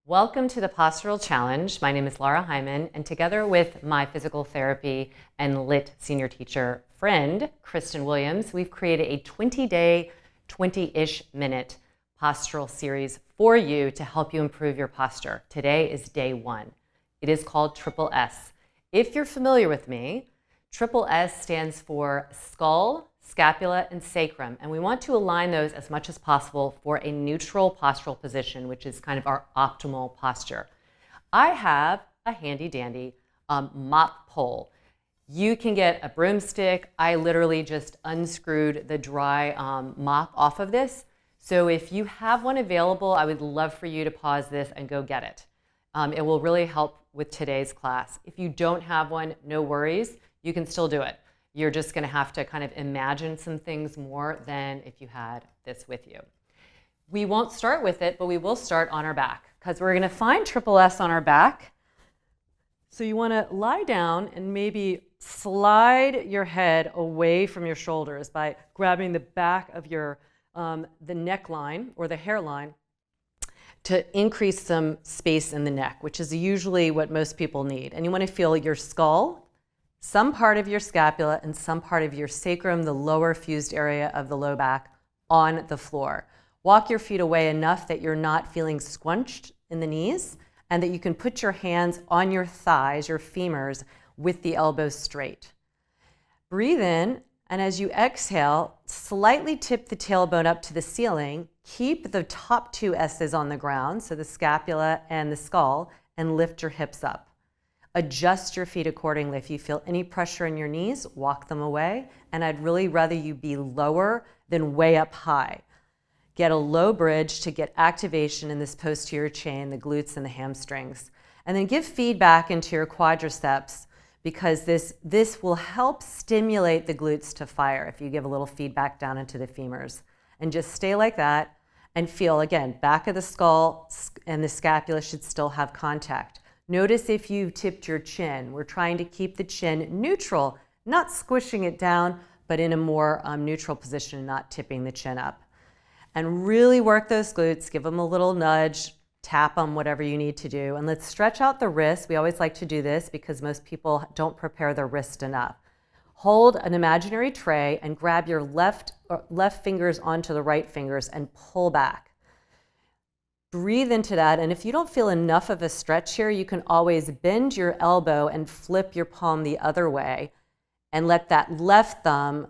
Welcome to the Postural Challenge. My name is Lara Hyman, and together with my physical therapy and lit senior teacher friend, Kristen Williams, we've created a 20-day, 20-ish minute postural series for you to help you improve your posture. Today is day one. It is called Triple S. If you're familiar with me, Triple S stands for skull, scapula, and sacrum, and we want to align those as much as possible for a neutral postural position, which is kind of our optimal posture. I have a handy dandy mop pole. You can get a broomstick. I literally just unscrewed the dry mop off of this. So if you have one available, I would love for you to pause this and go get it. It will really help with today's class. If you don't have one, no worries. You can still do it. You're just going to have to kind of imagine some things more than if you had this with you. We won't start with it, but we will start on our back because we're going to find Triple S on our back. So you want to lie down and maybe slide your head away from your shoulders by grabbing the back of your the neckline or the hairline to increase some space in the neck, which is usually what most people need. And you want to feel your skull, some part of your scapula, and some part of your sacrum, the lower fused area of the low back, on the floor. Walk your feet away enough that you're not feeling squunched in the knees and that you can put your hands on your thighs, your femurs, with the elbows straight. Breathe in, and as you exhale, slightly tip the tailbone up to the ceiling. Keep the top two S's on the ground, so the scapula and the skull, and lift your hips up. Adjust your feet accordingly. If you feel any pressure in your knees, walk them away. And I'd really rather you be lower than way up high. Get a low bridge to get activation in this posterior chain, the glutes and the hamstrings. And then give feedback into your quadriceps because this will help stimulate the glutes to fire if you give a little feedback down into the femurs. And just stay like that and feel, again, back of the skull and the scapula should still have contact. Notice if you've tipped your chin. We're trying to keep the chin neutral, not squishing it down, but in a more neutral position, not tipping the chin up. And really work those glutes, give them a little nudge, tap them, whatever you need to do. And let's stretch out the wrist. We always like to do this because most people don't prepare their wrist enough. Hold an imaginary tray and grab your left fingers onto the right fingers and pull back. Breathe into that, and if you don't feel enough of a stretch here, you can always bend your elbow and flip your palm the other way and let that left thumb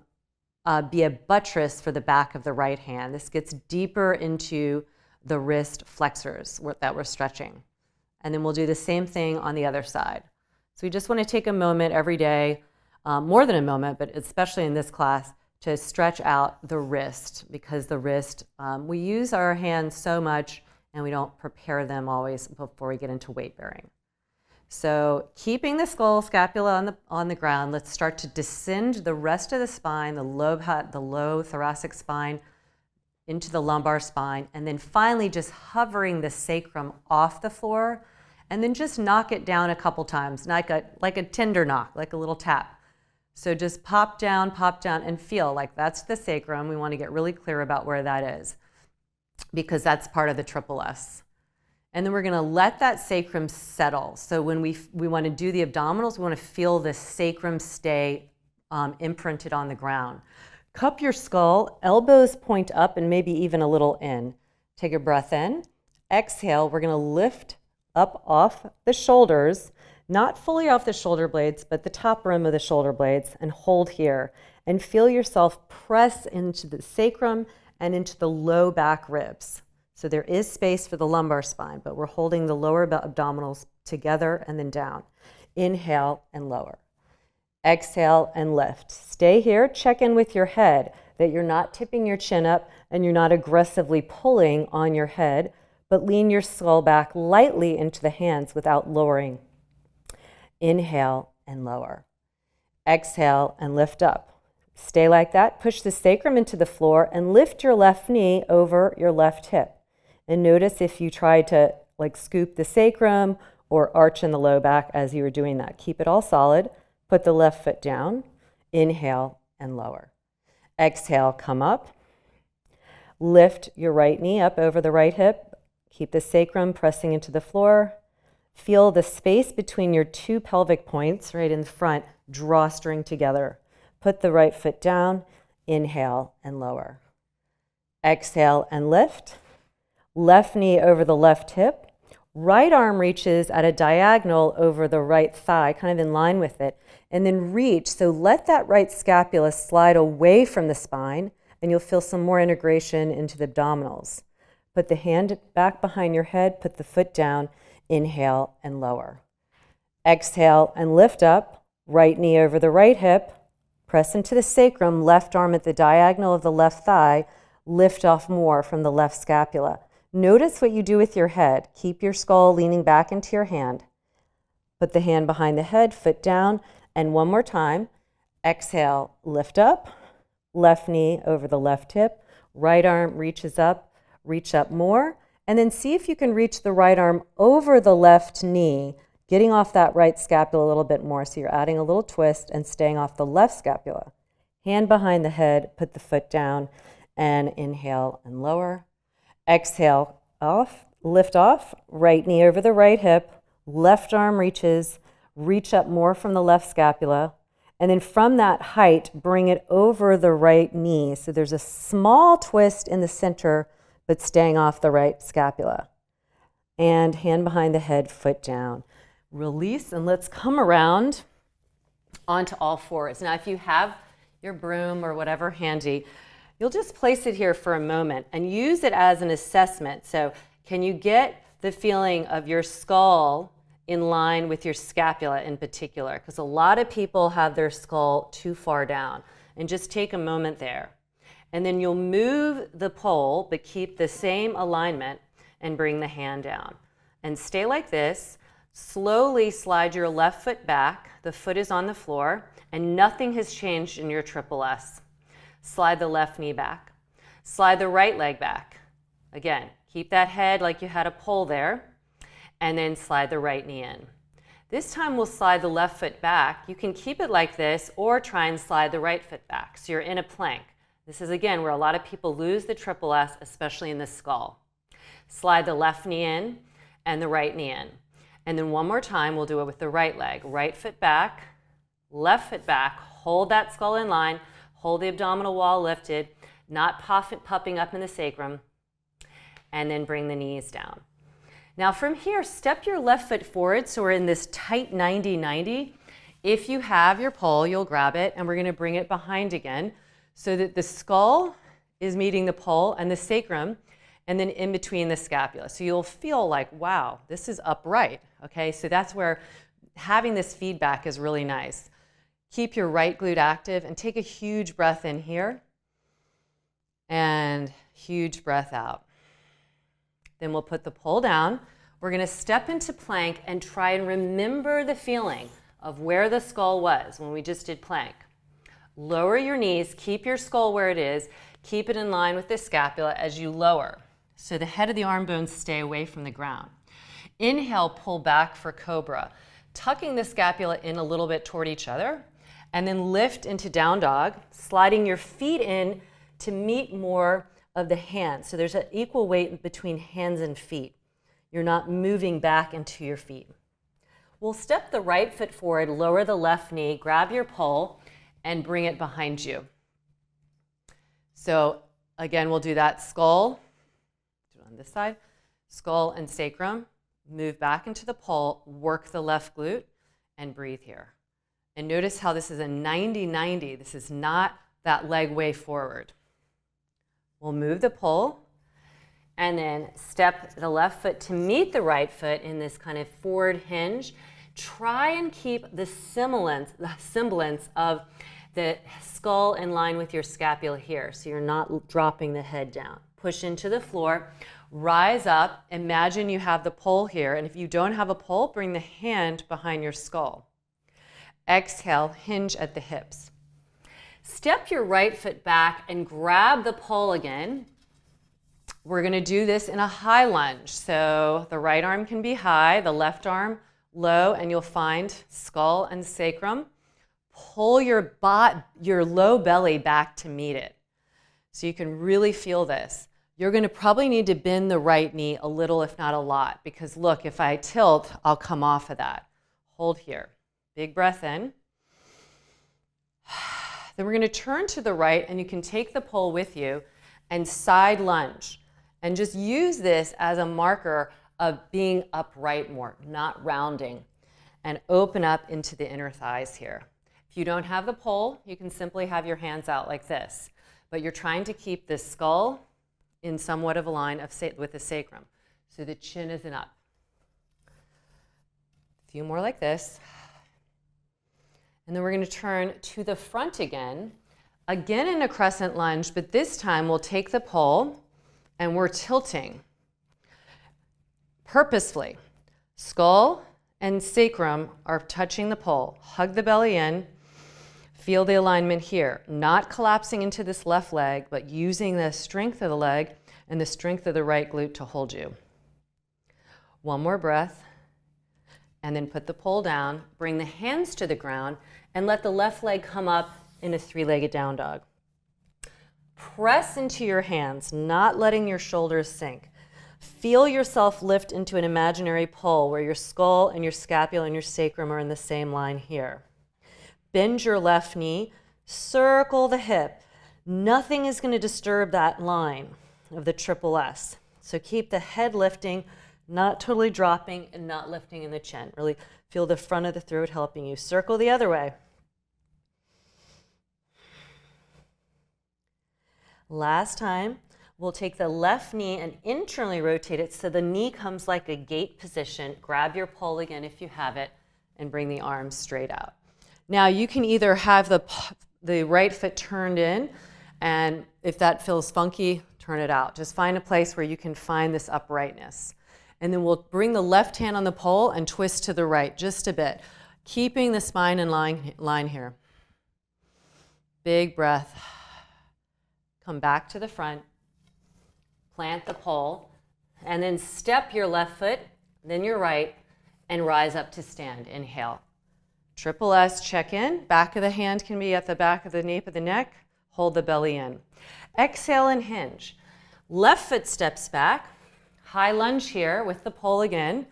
be a buttress for the back of the right hand. This gets deeper into the wrist flexors that we're stretching. And then we'll do the same thing on the other side. So we just want to take a moment every day, more than a moment, but especially in this class, to stretch out the wrist because the wrist, we use our hands so much and we don't prepare them always before we get into weight bearing. So keeping the skull, scapula on the ground, let's start to descend the rest of the spine, the low thoracic spine, into the lumbar spine, and then finally just hovering the sacrum off the floor, and then just knock it down a couple times, like a tender knock, like a little tap. So just pop down, and feel like that's the sacrum. We want to get really clear about where that is, because that's part of the Triple S. And then we're going to let that sacrum settle. So when we want to do the abdominals, we want to feel the sacrum stay imprinted on the ground. Cup your skull, elbows point up and maybe even a little in. Take a breath in. Exhale, we're going to lift up off the shoulders, not fully off the shoulder blades, but the top rim of the shoulder blades, and hold here. And feel yourself press into the sacrum and into the low back ribs. So there is space for the lumbar spine, but we're holding the lower abdominals together and then down. Inhale and lower. Exhale and lift. Stay here. Check in with your head that you're not tipping your chin up and you're not aggressively pulling on your head, but lean your skull back lightly into the hands without lowering. Inhale and lower. Exhale and lift up. Stay like that. Push the sacrum into the floor and lift your left knee over your left hip. And notice if you try to scoop the sacrum or arch in the low back as you were doing that. Keep it all solid. Put the left foot down. Inhale and lower. Exhale, come up. Lift your right knee up over the right hip. Keep the sacrum pressing into the floor. Feel the space between your two pelvic points right in front, drawstring together. Put the right foot down, inhale and lower. Exhale and lift. Left knee over the left hip. Right arm reaches at a diagonal over the right thigh, kind of in line with it, and then reach. So let that right scapula slide away from the spine, and you'll feel some more integration into the abdominals. Put the hand back behind your head, put the foot down, inhale and lower. Exhale and lift up, right knee over the right hip, press into the sacrum, left arm at the diagonal of the left thigh, lift off more from the left scapula. Notice what you do with your head. Keep your skull leaning back into your hand. Put the hand behind the head, foot down, and one more time. Exhale, lift up, left knee over the left hip, right arm reaches up, reach up more, and then see if you can reach the right arm over the left knee, getting off that right scapula a little bit more. So you're adding a little twist and staying off the left scapula. Hand behind the head, put the foot down, and inhale and lower. Exhale off, lift off, right knee over the right hip, left arm reaches, reach up more from the left scapula, and then from that height, bring it over the right knee. So there's a small twist in the center, but staying off the right scapula. And hand behind the head, foot down. Release, and let's come around onto all fours. Now, if you have your broom or whatever handy, you'll just place it here for a moment and use it as an assessment. So can you get the feeling of your skull in line with your scapula in particular? Because a lot of people have their skull too far down. And just take a moment there. And then you'll move the pole, but keep the same alignment and bring the hand down. And stay like this. Slowly slide your left foot back. The foot is on the floor, and nothing has changed in your triple S. Slide the left knee back. Slide the right leg back. Again, keep that head like you had a pole there, and then slide the right knee in. This time we'll slide the left foot back. You can keep it like this or try and slide the right foot back. So you're in a plank. This is, again, where a lot of people lose the triple S, especially in the skull. Slide the left knee in and the right knee in. And then one more time, we'll do it with the right leg. Right foot back, left foot back. Hold that skull in line. Hold the abdominal wall lifted, not popping up in the sacrum. And then bring the knees down. Now from here, step your left foot forward. So we're in this tight 90-90. If you have your pole, you'll grab it, and we're going to bring it behind again so that the skull is meeting the pole and the sacrum, and then in between the scapula. So you'll feel like, wow, this is upright. Okay, so that's where having this feedback is really nice. Keep your right glute active and take a huge breath in here and huge breath out. Then we'll put the pole down. We're going to step into plank and try and remember the feeling of where the skull was when we just did plank. Lower your knees, keep your skull where it is, keep it in line with the scapula as you lower. So the head of the arm bones stay away from the ground. Inhale, pull back for cobra, tucking the scapula in a little bit toward each other, and then lift into down dog, sliding your feet in to meet more of the hands. So there's an equal weight between hands and feet. You're not moving back into your feet. We'll step the right foot forward, lower the left knee, grab your pole, and bring it behind you. So again, we'll do that skull, do it on this side, skull and sacrum, move back into the pole, work the left glute, and breathe here. And notice how this is a 90-90. This is not that leg way forward. We'll move the pole and then step the left foot to meet the right foot in this kind of forward hinge. Try and keep the semblance of the skull in line with your scapula here, so you're not dropping the head down. Push into the floor, rise up, imagine you have the pole here, and if you don't have a pole, bring the hand behind your skull. Exhale, hinge at the hips. Step your right foot back and grab the pole again. We're going to do this in a high lunge. So the right arm can be high, the left arm low, and you'll find skull and sacrum. Pull your low belly back to meet it. So you can really feel this. You're going to probably need to bend the right knee a little, if not a lot, because look, if I tilt, I'll come off of that. Hold here. Big breath in. Then we're going to turn to the right, and you can take the pole with you and side lunge. And just use this as a marker of being upright more, not rounding. And open up into the inner thighs here. If you don't have the pole, you can simply have your hands out like this. But you're trying to keep this skull in somewhat of a line with the sacrum. So the chin isn't up. A few more like this. And then we're going to turn to the front again in a crescent lunge, but this time we'll take the pole and we're tilting purposefully. Skull and sacrum are touching the pole. Hug the belly in. Feel the alignment here. Not collapsing into this left leg, but using the strength of the leg and the strength of the right glute to hold you. One more breath. And then put the pole down. Bring the hands to the ground and let the left leg come up in a three-legged down dog. Press into your hands, not letting your shoulders sink. Feel yourself lift into an imaginary pole where your skull and your scapula and your sacrum are in the same line here. Bend your left knee, circle the hip. Nothing is going to disturb that line of the triple S. So keep the head lifting, not totally dropping and not lifting in the chin. Really feel the front of the throat helping you. Circle the other way. Last time, we'll take the left knee and internally rotate it so the knee comes like a gate position. Grab your pole again if you have it and bring the arms straight out. Now you can either have the right foot turned in, and if that feels funky, turn it out. Just find a place where you can find this uprightness. And then we'll bring the left hand on the pole and twist to the right just a bit, keeping the spine in line here. Big breath. Come back to the front, plant the pole, and then step your left foot, then your right, and rise up to stand. Inhale. Triple S, check in. Back of the hand can be at the back of the nape of the neck. Hold the belly in. Exhale and hinge. Left foot steps back. High lunge here with the pole again.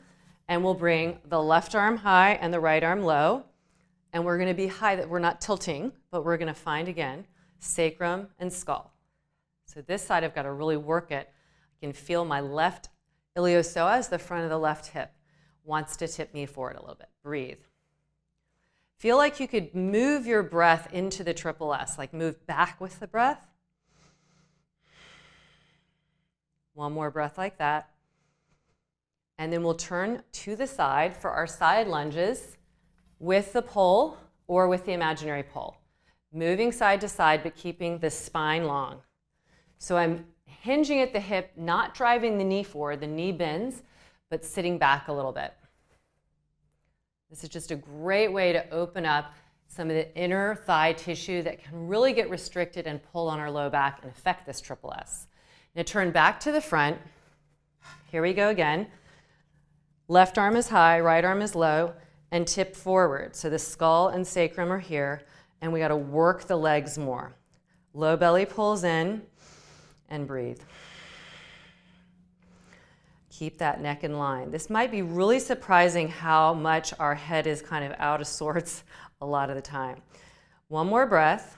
And we'll bring the left arm high and the right arm low. And we're going to be high. We're not tilting, but we're going to find again sacrum and skull. So this side I've got to really work it. I can feel my left iliopsoas, the front of the left hip, wants to tip me forward a little bit. Breathe. Feel like you could move your breath into the triple S, like move back with the breath. One more breath like that. And then we'll turn to the side for our side lunges with the pole or with the imaginary pole. Moving side to side, but keeping the spine long. So I'm hinging at the hip, not driving the knee forward, the knee bends, but sitting back a little bit. This is just a great way to open up some of the inner thigh tissue that can really get restricted and pull on our low back and affect this triple S. Now turn back to the front. Here we go again. Left arm is high, right arm is low, and tip forward. So the skull and sacrum are here, and we got to work the legs more. Low belly pulls in, and breathe. Keep that neck in line. This might be really surprising how much our head is kind of out of sorts a lot of the time. One more breath,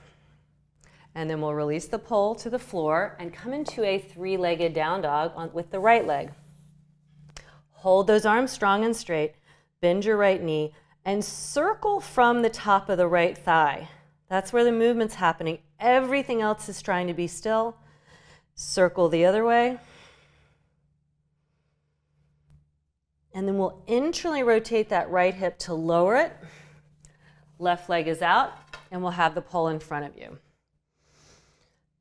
and then we'll release the pole to the floor and come into a three-legged down dog with the right leg. Hold those arms strong and straight, bend your right knee, and circle from the top of the right thigh. That's where the movement's happening. Everything else is trying to be still. Circle the other way. And then we'll internally rotate that right hip to lower it. Left leg is out, and we'll have the pole in front of you.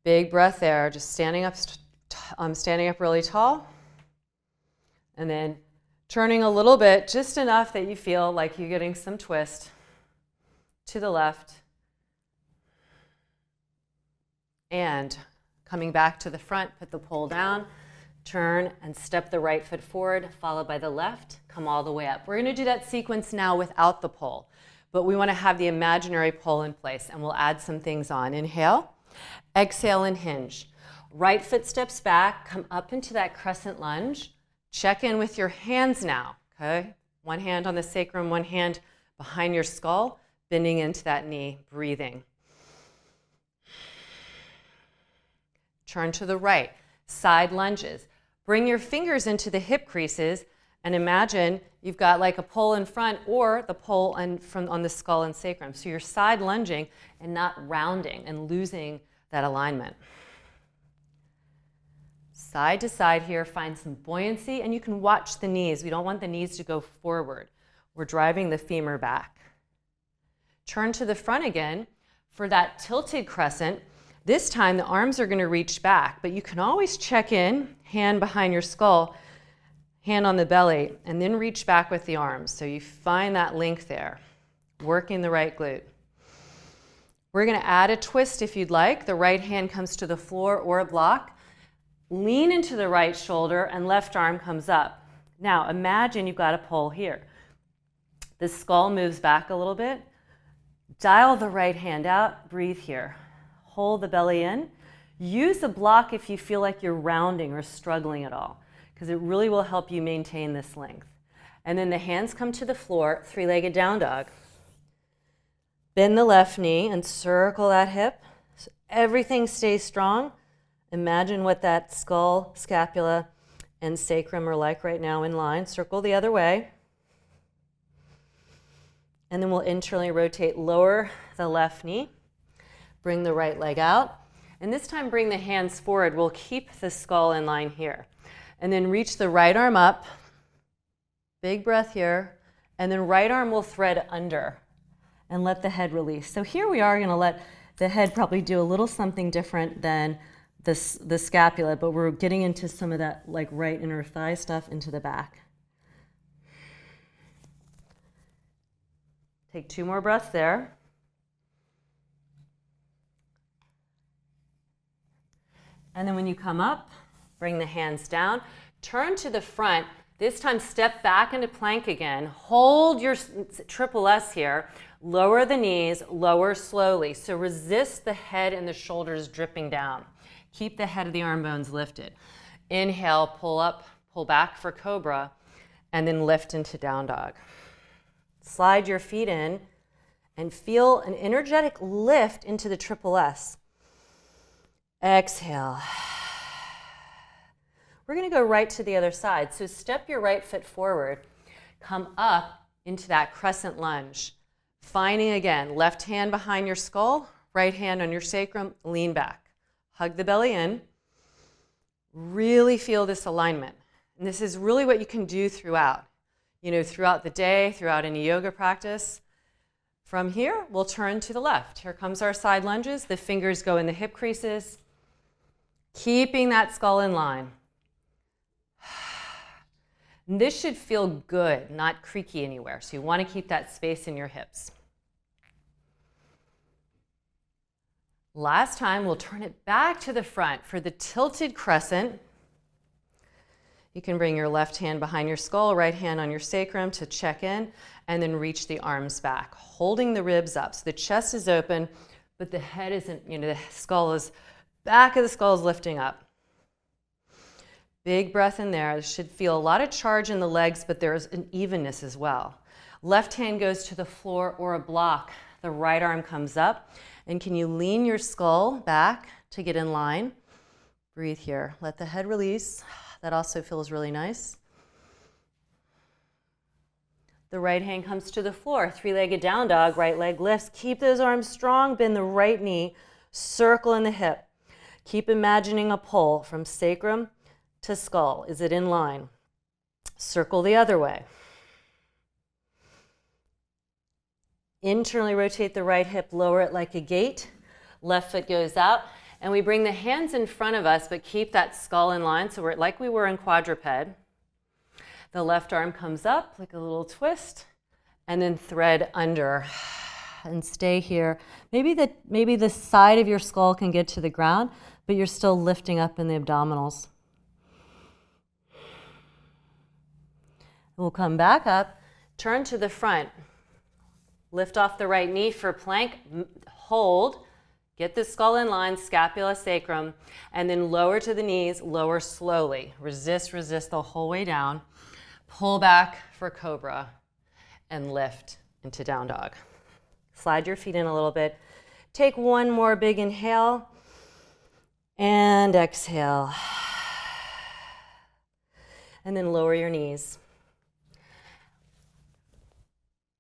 Big breath there, just standing up really tall. And then turning a little bit, just enough that you feel like you're getting some twist to the left. And coming back to the front, put the pole down. Turn and step the right foot forward, followed by the left. Come all the way up. We're going to do that sequence now without the pole, but we want to have the imaginary pole in place, and we'll add some things on. Inhale, exhale, and hinge. Right foot steps back, come up into that crescent lunge. Check in with your hands now, okay? One hand on the sacrum, one hand behind your skull, bending into that knee, breathing. Turn to the right, side lunges. Bring your fingers into the hip creases and imagine you've got like a pole in front or the pole on the skull and sacrum. So you're side lunging and not rounding and losing that alignment. Side to side here, find some buoyancy, and you can watch the knees. We don't want the knees to go forward. We're driving the femur back. Turn to the front again for that tilted crescent. This time the arms are going to reach back, but you can always check in, hand behind your skull, hand on the belly, and then reach back with the arms. So you find that link there, working the right glute. We're going to add a twist if you'd like. The right hand comes to the floor or a block. Lean into the right shoulder and left arm comes up. Now imagine you've got a pole here. The skull moves back a little bit. Dial the right hand out, breathe here. Hold the belly in. Use a block if you feel like you're rounding or struggling at all, because it really will help you maintain this length. And then the hands come to the floor, three-legged down dog. Bend the left knee and circle that hip so everything stays strong. Imagine what that skull, scapula, and sacrum are like right now in line. Circle the other way. And then we'll internally rotate, lower the left knee. Bring the right leg out. And this time bring the hands forward. We'll keep the skull in line here. And then reach the right arm up. Big breath here. And then right arm will thread under and let the head release. So here we are going to let the head probably do a little something different than the scapula, but we're getting into some of that like right inner thigh stuff into the back. Take 2 more breaths there. And then when you come up, bring the hands down, turn to the front. This time step back into plank again. Hold your triple S here. Lower the knees, lower slowly. So resist the head and the shoulders dripping down. Keep the head of the arm bones lifted. Inhale, pull up, pull back for cobra, and then lift into down dog. Slide your feet in and feel an energetic lift into the triple S. Exhale. We're going to go right to the other side. So step your right foot forward. Come up into that crescent lunge. Finding again, left hand behind your skull, right hand on your sacrum, lean back. Hug the belly in. Really feel this alignment. And this is really what you can do throughout. Throughout the day, throughout any yoga practice. From here, we'll turn to the left. Here comes our side lunges. The fingers go in the hip creases. Keeping that skull in line. And this should feel good, not creaky anywhere. So you want to keep that space in your hips. Last time, we'll turn it back to the front for the tilted crescent. You can bring your left hand behind your skull, right hand on your sacrum to check in, and then reach the arms back, holding the ribs up. So the chest is open, but the head isn't, the skull is, back of the skull is lifting up. Big breath in there. This should feel a lot of charge in the legs, but there's an evenness as well. Left hand goes to the floor or a block. The right arm comes up. And can you lean your skull back to get in line? Breathe here. Let the head release. That also feels really nice. The right hand comes to the floor. Three-legged down dog. Right leg lifts. Keep those arms strong. Bend the right knee. Circle in the hip. Keep imagining a pull from sacrum to skull. Is it in line? Circle the other way. Internally rotate the right hip, lower it like a gate. Left foot goes out. And we bring the hands in front of us, but keep that skull in line. So we're like we were in quadruped. The left arm comes up like a little twist. And then thread under. And stay here. Maybe the side of your skull can get to the ground, but you're still lifting up in the abdominals. We'll come back up, turn to the front. Lift off the right knee for plank, hold, Get the skull in line, scapula, sacrum, and then lower to the knees, lower slowly. Resist, resist the whole way down. Pull back for cobra and lift into down dog. Slide your feet in a little bit. Take one more big inhale and exhale. And then lower your knees.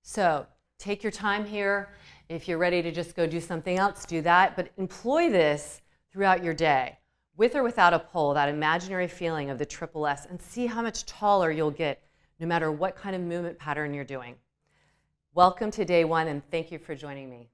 So take your time here. If you're ready to just go do something else, do that. But employ this throughout your day, with or without a pole, that imaginary feeling of the triple S, and see how much taller you'll get no matter what kind of movement pattern you're doing. Welcome to day one, and thank you for joining me.